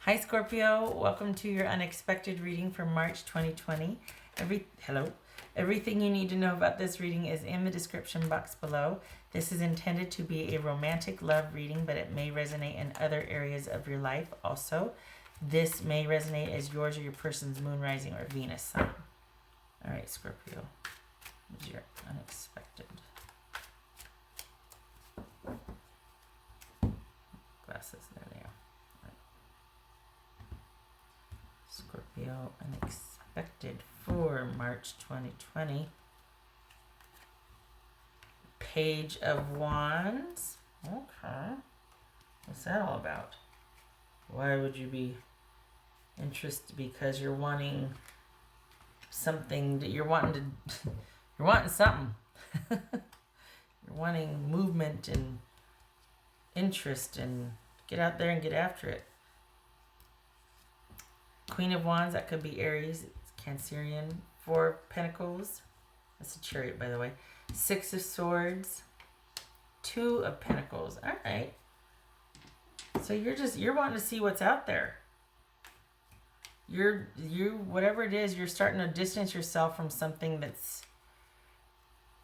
Hi Scorpio, welcome to your unexpected reading for March 2020. Everything you need to know about this reading is in the description box below. This is intended to be a romantic love reading, but it may resonate in other areas of your life also. This may resonate as yours or your person's moon, rising, or Venus sign. All right, Scorpio, what is your unexpected? Glasses, there they are. Scorpio, unexpected for March 2020. Page of Wands. Okay. What's that all about? Why would you be interested? Because you're wanting something that you're wanting to you're wanting something. You're wanting movement and interest and get out there and get after it. Queen of Wands, that could be Aries, it's Cancerian. 4 of Pentacles, that's a Chariot, by the way. 6 of Swords, 2 of Pentacles. All right. So you're wanting to see what's out there. Whatever it is, you're starting to distance yourself from something that's.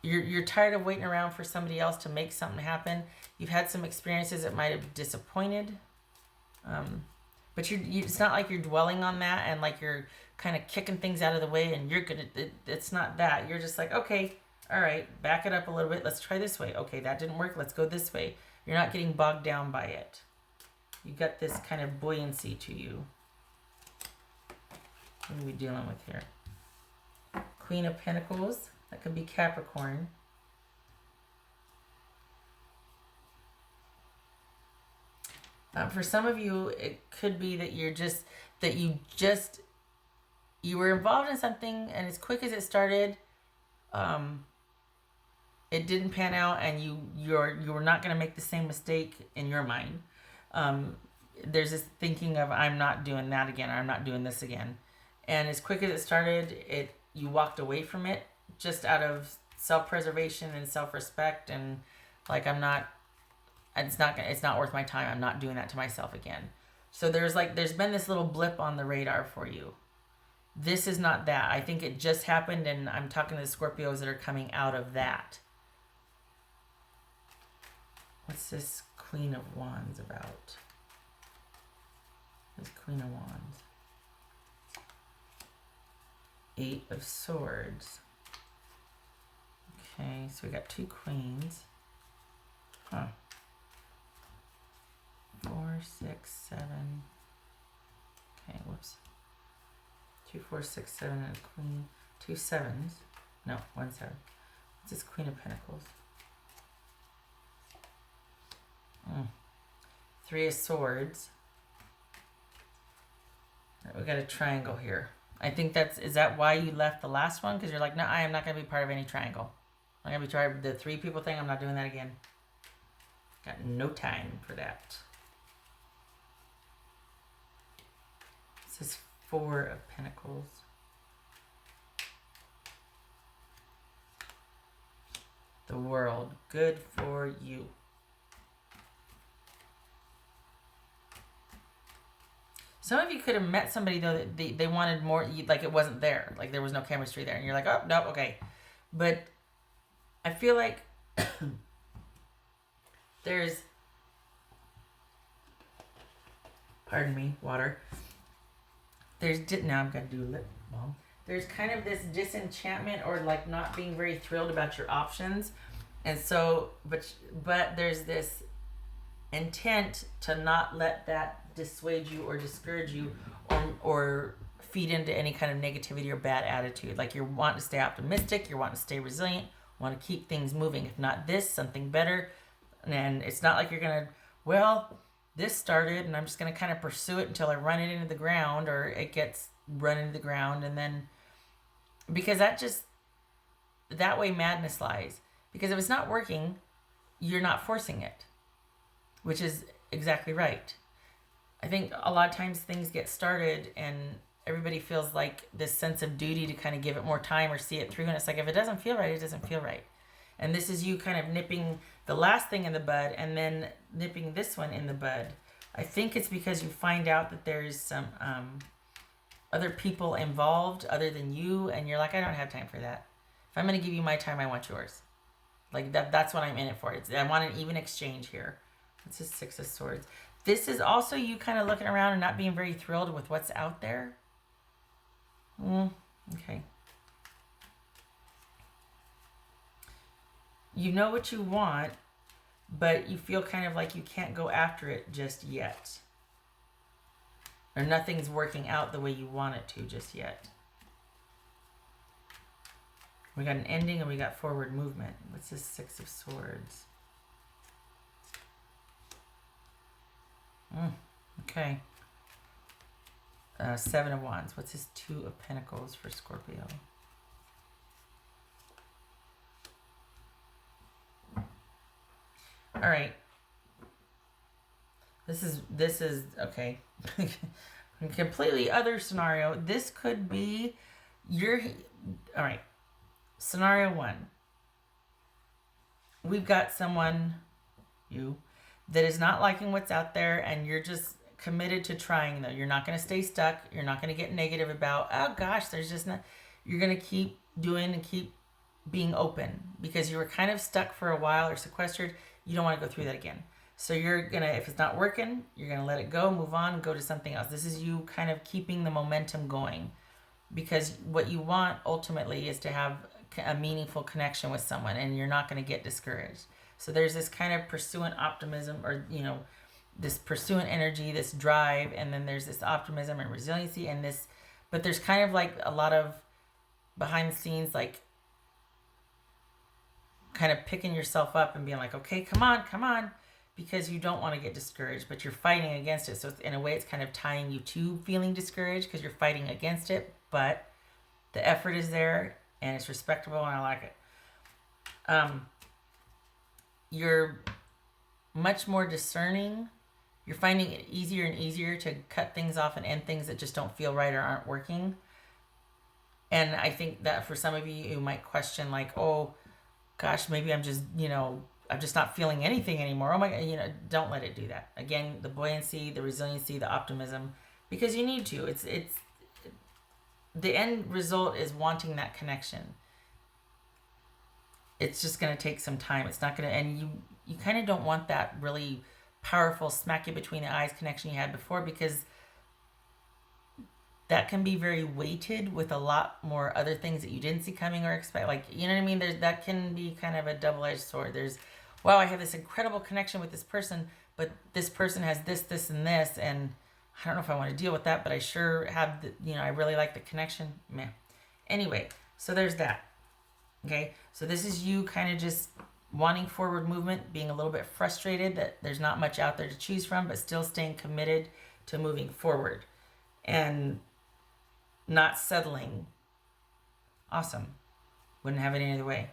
You're tired of waiting around for somebody else to make something happen. You've had some experiences that might have disappointed. But it's not like you're dwelling on that and like you're kind of kicking things out of the way and it's not that. You're just like, okay, all right, back it up a little bit. Let's try this way. Okay, that didn't work. Let's go this way. You're not getting bogged down by it. You got this kind of buoyancy to you. What are we dealing with here? Queen of Pentacles. That could be Capricorn. For some of you, it could be that you were involved in something, and as quick as it started, it didn't pan out, and you were not going to make the same mistake in your mind. There's this thinking of, I'm not doing that again, or I'm not doing this again, and as quick as it started, you walked away from it just out of self-preservation and self-respect, and like, it's not worth my time. I'm not doing that to myself again. So there's been this little blip on the radar for you. This is not that. I think it just happened, and I'm talking to the Scorpios that are coming out of that. What's this Queen of Wands about? This Queen of Wands. 8 of Swords. Okay, so we got 2 queens. Huh. 4, 6, 7. Okay, whoops. 2, 4, 6, 7, and a queen. 2 sevens. No, 1 7. What's this Queen of Pentacles? 3 of Swords. All right, we got a triangle here. I think is that why you left the last one? Because you're like, no, I am not going to be part of any triangle. I'm going to be trying the 3 people thing. I'm not doing that again. Got no time for that. This is 4 of Pentacles. The World. Good for you. Some of you could have met somebody, though, that they wanted more, like it wasn't there. Like there was no chemistry there. And you're like, oh, no, okay. But I feel like there's, pardon me, water. Now I'm going to do a lip balm. There's kind of this disenchantment or like not being very thrilled about your options. And so, but there's this intent to not let that dissuade you or discourage you or feed into any kind of negativity or bad attitude. Like you're wanting to stay optimistic, you're wanting to stay resilient, want to keep things moving. If not this, something better. And it's not like you're going to, well, this started and I'm just going to kind of pursue it until I run it into the ground or it gets run into the ground. And then, because that way madness lies. Because if it's not working, you're not forcing it, which is exactly right. I think a lot of times things get started and everybody feels like this sense of duty to kind of give it more time or see it through. And it's like, if it doesn't feel right, it doesn't feel right. And this is you kind of nipping the last thing in the bud and then nipping this one in the bud. I think it's because you find out that there's some other people involved other than you, and you're like, I don't have time for that. If I'm going to give you my time, I want yours. Like that's what I'm in it for. I want an even exchange here. It's a Six of Swords. This is also you kind of looking around and not being very thrilled with what's out there. Okay. You know what you want, but you feel kind of like you can't go after it just yet. Or nothing's working out the way you want it to just yet. We got an ending and we got forward movement. What's this Six of Swords? Okay. Seven of Wands. What's this Two of Pentacles for Scorpio? All right. This is okay. A completely other scenario. This could be all right. Scenario 1. We've got someone, you, that is not liking what's out there, and you're just committed to trying, though. You're not going to stay stuck. You're not going to get negative about, oh gosh, there's just not. You're going to keep doing and keep being open because you were kind of stuck for a while or sequestered. You don't want to go through that again. So you're going to, if it's not working, you're going to let it go, move on, go to something else. This is you kind of keeping the momentum going because what you want ultimately is to have a meaningful connection with someone, and you're not going to get discouraged. So there's this kind of pursuant optimism, or this pursuant energy, this drive, and then there's this optimism and resiliency, and this, but there's kind of like a lot of behind the scenes, like kind of picking yourself up and being like, okay, come on, because you don't want to get discouraged, but you're fighting against it. So in a way, it's kind of tying you to feeling discouraged because you're fighting against it, but the effort is there and it's respectable, and I like it. You're much more discerning. You're finding it easier and easier to cut things off and end things that just don't feel right or aren't working. And I think that for some of you might question, like, oh gosh, maybe I'm just, I'm just not feeling anything anymore. Oh my God, don't let it do that. Again, the buoyancy, the resiliency, the optimism, because you need to. It's the end result is wanting that connection. It's just going to take some time. It's not going to, and you kind of don't want that really powerful smack you between the eyes connection you had before, because that can be very weighted with a lot more other things that you didn't see coming or expect. Like, you know what I mean? That can be kind of a double-edged sword. There's, wow, I have this incredible connection with this person, but this person has this, this, and this, and I don't know if I want to deal with that, but I sure have, I really like the connection. Meh. Anyway, so there's that. Okay, so this is you kind of just wanting forward movement, being a little bit frustrated that there's not much out there to choose from, but still staying committed to moving forward and not settling. Awesome. Wouldn't have it any other way.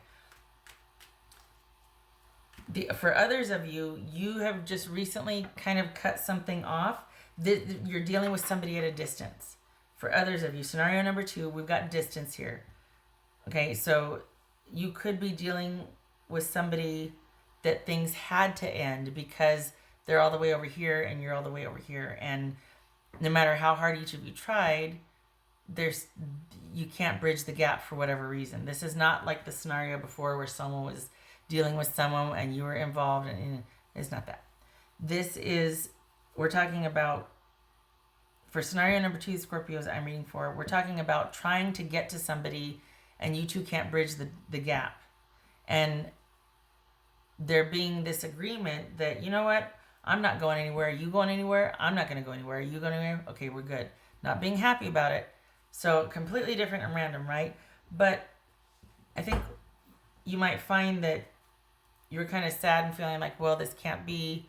For others of you, you have just recently kind of cut something off. You're dealing with somebody at a distance. For others of you, scenario number 2, we've got distance here. Okay, so you could be dealing with somebody that things had to end because they're all the way over here and you're all the way over here. And no matter how hard each of you tried, you can't bridge the gap for whatever reason. This is not like the scenario before where someone was dealing with someone and you were involved, and it's not that. This is, we're talking about, for scenario number 2, Scorpios I'm reading for, we're talking about trying to get to somebody and you two can't bridge the gap. And there being this agreement that, you know what, I'm not going anywhere. Are you going anywhere? I'm not going to go anywhere. Are you going anywhere? Okay, we're good. Not being happy about it. So completely different and random, right? But I think you might find that you're kind of sad and feeling like, well, this can't be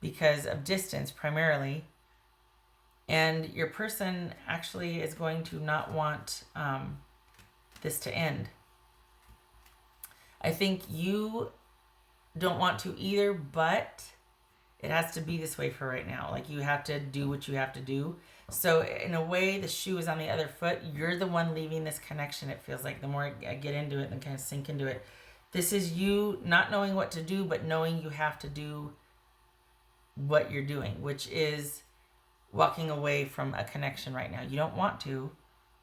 because of distance primarily. And your person actually is going to not want this to end. I think you don't want to either, but it has to be this way for right now. Like, you have to do what you have to do. So in a way, the shoe is on the other foot. You're the one leaving this connection. It feels like the more I get into it and kind of sink into it. This is you not knowing what to do, but knowing you have to do what you're doing, which is walking away from a connection right now. You don't want to,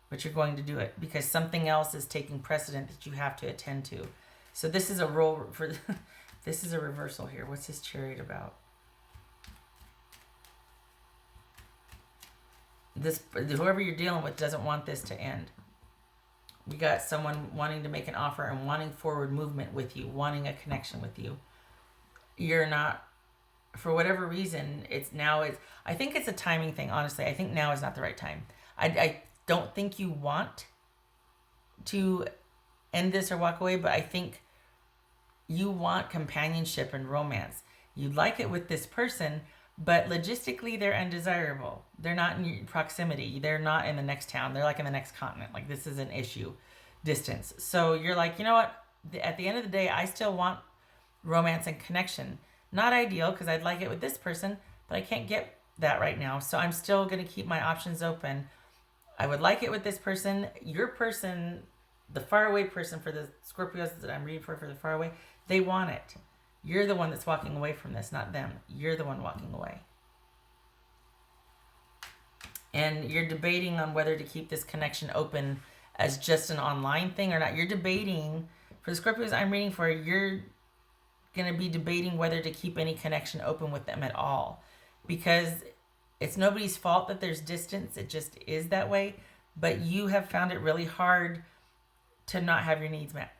but you're going to do it because something else is taking precedent that you have to attend to. So this is a role for this is a reversal here. What's his chariot about? This, whoever you're dealing with doesn't want this to end. We got someone wanting to make an offer and wanting forward movement with you, wanting a connection with you. You're not, for whatever reason, I think it's a timing thing, honestly. I think now is not the right time. I don't think you want to end this or walk away, but I think you want companionship and romance. You'd like it with this person, but logistically they're undesirable. They're not in your proximity. They're not in the next town. They're like in the next continent. Like, this is an issue, distance. So you're like, you know what? At the end of the day, I still want romance and connection. Not ideal because I'd like it with this person, but I can't get that right now. So I'm still going to keep my options open. I would like it with this person. Your person, the faraway person, for the Scorpios that I'm reading for the faraway, they want it. You're the one that's walking away from this, not them. You're the one walking away. And you're debating on whether to keep this connection open as just an online thing or not. You're debating, for the Scorpios I'm reading for, you're going to be debating whether to keep any connection open with them at all. Because it's nobody's fault that there's distance. It just is that way. But you have found it really hard to not have your needs met.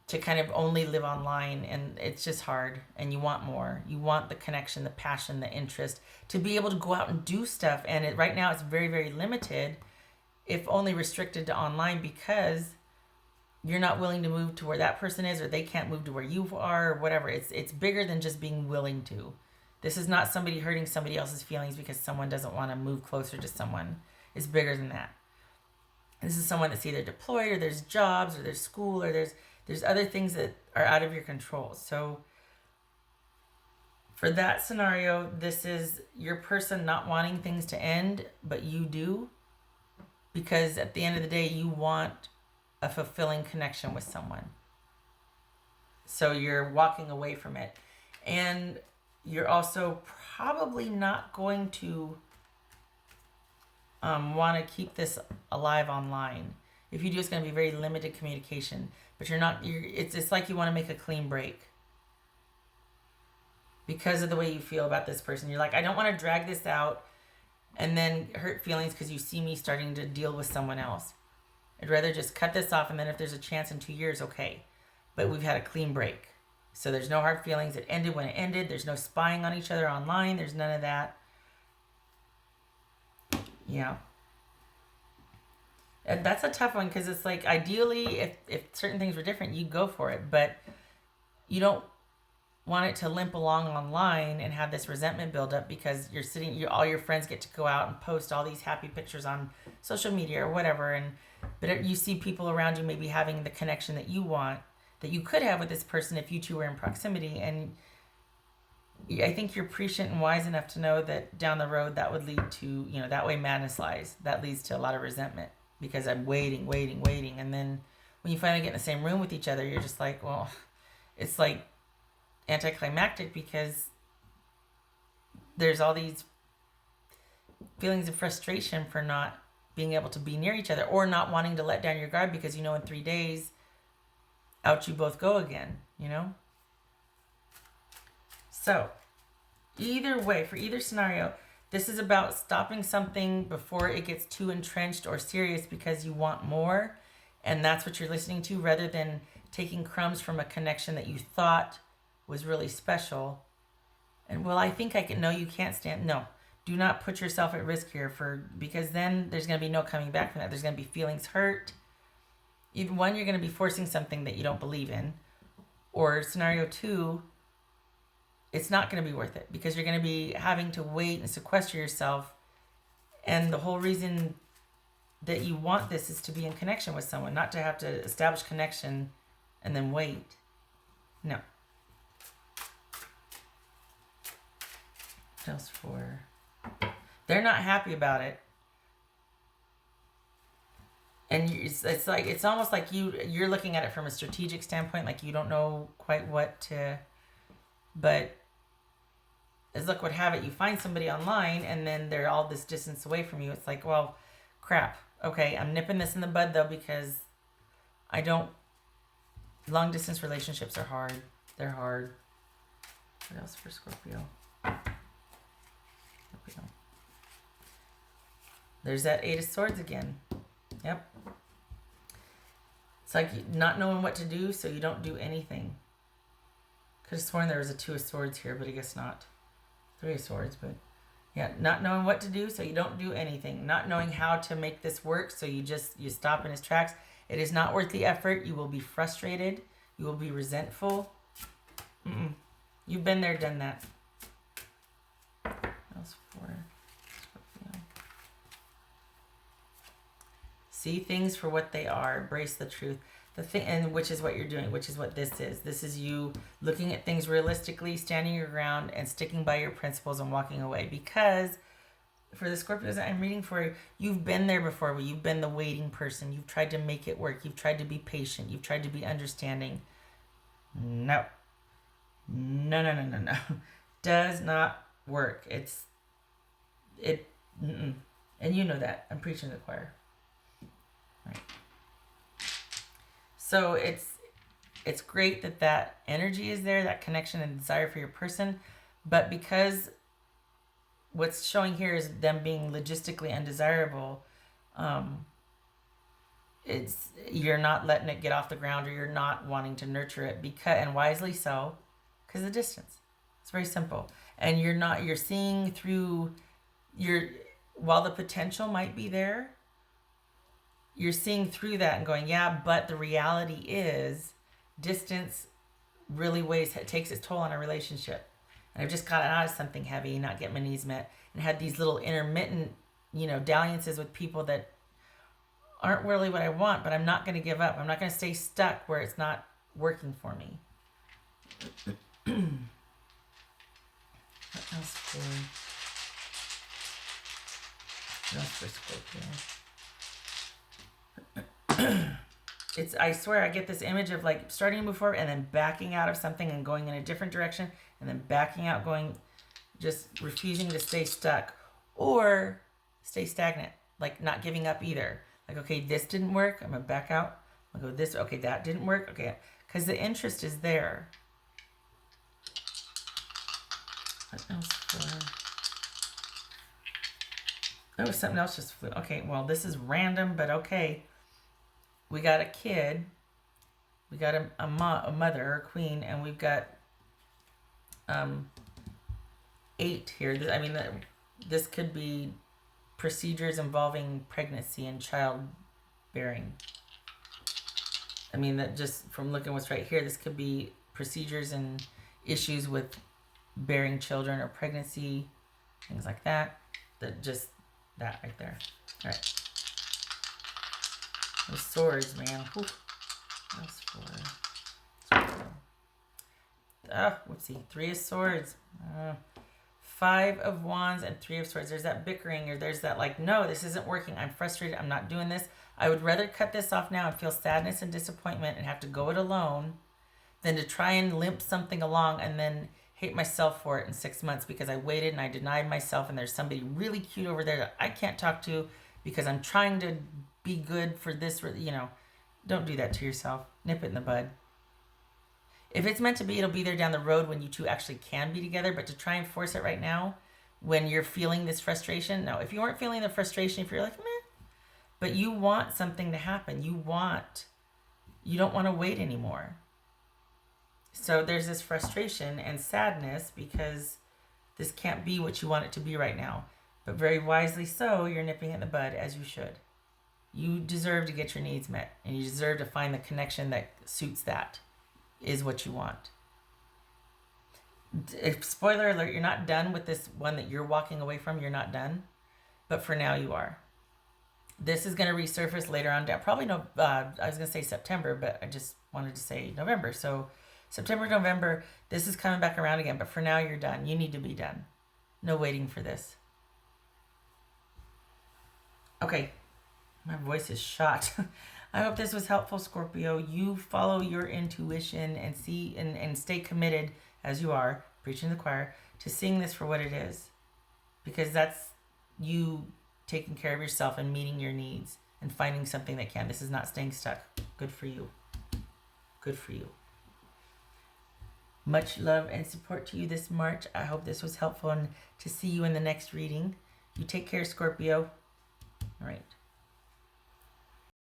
To kind of only live online, and it's just hard, and you want more. You want the connection, the passion, the interest, to be able to go out and do stuff. And right now it's very, very limited, if only restricted to online, because you're not willing to move to where that person is, or they can't move to where you are, or whatever. It's bigger than just being willing to. This is not somebody hurting somebody else's feelings because someone doesn't want to move closer to someone. It's bigger than that. This is someone that's either deployed, or there's jobs, or there's school, or there's other things that are out of your control. So for that scenario, this is your person not wanting things to end, but you do, because at the end of the day, you want a fulfilling connection with someone. So you're walking away from it. And you're also probably not going to want to keep this alive online. If you do, it's going to be very limited communication. But it's like you want to make a clean break because of the way you feel about this person. You're like, I don't want to drag this out and then hurt feelings because you see me starting to deal with someone else. I'd rather just cut this off, and then if there's a chance in 2 years, okay. But we've had a clean break. So there's no hard feelings. It ended when it ended. There's no spying on each other online. There's none of that. Yeah. And that's a tough one, because it's like, ideally, if certain things were different, you'd go for it. But you don't want it to limp along online and have this resentment build up because all your friends get to go out and post all these happy pictures on social media or whatever. But you see people around you maybe having the connection that you want, that you could have with this person if you two were in proximity. And I think you're prescient and wise enough to know that down the road that would lead to, that way madness lies. That leads to a lot of resentment because I'm waiting. And then when you finally get in the same room with each other, you're just like, well, it's like anticlimactic because there's all these feelings of frustration for not being able to be near each other, or not wanting to let down your guard because in 3 days out you both go again, So either way, for either scenario, this is about stopping something before it gets too entrenched or serious because you want more, and that's what you're listening to, rather than taking crumbs from a connection that you thought was really special. And well, I think I can. No, you can't stand. No, do not put yourself at risk here, because then there's going to be no coming back from that. There's going to be feelings hurt. Either one, you're going to be forcing something that you don't believe in, or scenario 2, it's not going to be worth it because you're going to be having to wait and sequester yourself. And the whole reason that you want this is to be in connection with someone, not to have to establish connection and then wait. No. What else for? They're not happy about it. And it's almost like you're looking at it from a strategic standpoint, like you don't know quite what to, but as luck would have it, you find somebody online and then they're all this distance away from you. It's like, well, crap. Okay, I'm nipping this in the bud though, because I don't. Long distance relationships are hard. They're hard. What else for Scorpio? There's that Eight of Swords again. Yep. It's like not knowing what to do, so you don't do anything. Could have sworn there was a Two of Swords here, but I guess not. Three of Swords, but yeah, not knowing what to do, so you don't do anything. Not knowing how to make this work, so you stop in his tracks. It is not worth the effort. You will be frustrated. You will be resentful. You've been there, done that. What else for Scorpio? See things for what they are. Embrace the truth. The thing, and which is what you're doing, which is what this is. This is you looking at things realistically, standing your ground, and sticking by your principles and walking away. Because for the Scorpios that I'm reading for, you've been there before. You've been the waiting person. You've tried to make it work. You've tried to be patient. You've tried to be understanding. No. No. Does not work. And you know that. I'm preaching to the choir. Right. So it's great that energy is there, that connection and desire for your person, but because what's showing here is them being logistically undesirable, you're not letting it get off the ground, or you're not wanting to nurture it, and wisely so, because of the distance. It's very simple. And you're seeing through while the potential might be there, you're seeing through that and going, yeah, but the reality is distance really takes its toll on a relationship. And I've just gotten out of something heavy, not getting my needs met, and had these little intermittent, dalliances with people that aren't really what I want, but I'm not going to give up. I'm not going to stay stuck where it's not working for me. What else for Scorpio? I swear I get this image of like starting to move forward and then backing out of something and going in a different direction, and then backing out, just refusing to stay stuck or stay stagnant, like not giving up either. Like, okay, this didn't work, I'm gonna back out. I'll go this, okay, that didn't work, okay, because the interest is there. What else for? Oh, something else just flew. Okay, well, this is random, but okay. We got a kid, we got a mother or queen, and we've got 8 here. I mean, this could be procedures involving pregnancy and childbearing. I mean, that just from looking what's right here, this could be procedures and issues with bearing children or pregnancy, things like that. That right there. All right. Those swords, man. Whew. That's for. Whoopsie. 3 of Swords. 5 of Wands and 3 of Swords. There's that bickering, or there's that like, no, this isn't working. I'm frustrated. I'm not doing this. I would rather cut this off now and feel sadness and disappointment and have to go it alone than to try and limp something along and then hate myself for it in 6 months because I waited and I denied myself, and there's somebody really cute over there that I can't talk to because I'm trying to be good for this, don't do that to yourself. Nip it in the bud. If it's meant to be, it'll be there down the road when you two actually can be together, but to try and force it right now when you're feeling this frustration, no. If you weren't feeling the frustration, if you're like, meh, but you want something to happen, you don't want to wait anymore. So there's this frustration and sadness because this can't be what you want it to be right now. But very wisely so, you're nipping it in the bud, as you should. You deserve to get your needs met, and you deserve to find the connection that suits that, is what you want. Spoiler alert, you're not done with this one that you're walking away from. You're not done. But for now, you are. This is going to resurface later on down. Probably I was going to say September, but I just wanted to say November. So September, November, this is coming back around again. But for now, you're done. You need to be done. No waiting for this. Okay. My voice is shot. I hope this was helpful, Scorpio. You follow your intuition and see and stay committed, as you are, preaching to the choir, to seeing this for what it is, because that's you taking care of yourself and meeting your needs and finding something that can. This is not staying stuck. Good for you. Good for you. Much love and support to you this March. I hope this was helpful, and to see you in the next reading. You take care, Scorpio. All right.